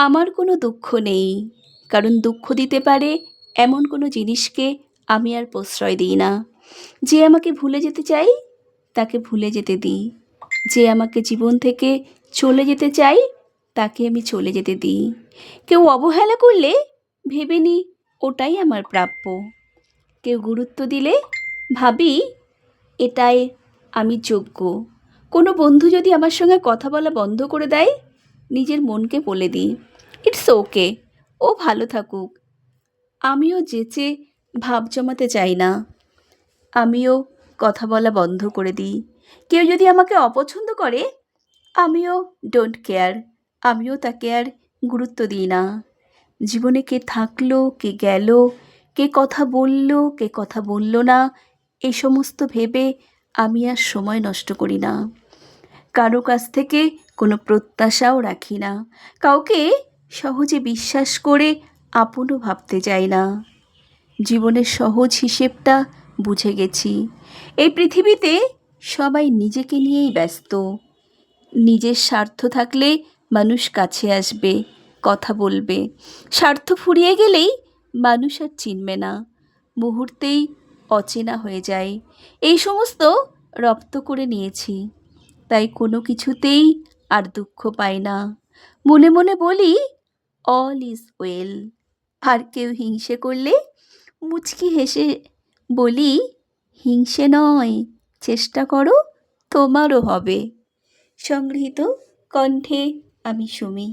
আমার কোনো দুঃখ নেই, কারণ দুঃখ দিতে পারে এমন কোনো জিনিসকে আমি আর প্রশ্রয় দিই না। যে আমাকে ভুলে যেতে চাই তাকে ভুলে যেতে দিই, যে আমাকে জীবন থেকে চলে যেতে চাই তাকে আমি চলে যেতে দিই। কেউ অবহেলা করলে ভেবে নিই ওটাই আমার প্রাপ্য। কেউ গুরুত্ব দিলে ভাবি এটাই আমি যোগ্য। কোনো বন্ধু যদি আমার সঙ্গে কথা বলা বন্ধ করে দেয়, নিজের মনকে বলে দিই ইটস ওকে, ও ভালো থাকুক। আমিও যেচে ভাব জমাতে চাই না, আমিও কথা বলা বন্ধ করে দিই। কেউ যদি আমাকে অপছন্দ করে, আমিও ডোন্ট কেয়ার, আমিও তাকে আর গুরুত্ব দিই না। জীবনে কে থাকলো, কে গেল, কে কথা বলল, কে কথা বলল না, এই সমস্ত ভেবে আমি আর সময় নষ্ট করি না। কারো কাছ থেকে কোনো প্রত্যাশাও রাখি না, কাউকে সহজে বিশ্বাস করে আপনও ভাবতে চাই না। জীবনের সহজ হিসেবটা বুঝে গেছি। এই পৃথিবীতে সবাই নিজেকে নিয়েই ব্যস্ত। নিজের স্বার্থ থাকলে মানুষ কাছে আসবে, কথা বলবে। স্বার্থ ফুরিয়ে গেলেই মানুষ আর চিনবে না, মুহূর্তেই অচেনা হয়ে যায়। এই সমস্ত রপ্ত করে নিয়েছি, তাই কোনো কিছুতেই আর দুঃখ পাই না। মনে মনে বলি অল ইজ ওয়েল। আর কেউ হিংসে করলে মুচকি হেসে বলি হিংসে নয়, চেষ্টা করো, তোমারও হবে। সংগৃহীত কণ্ঠে আমি সুমি।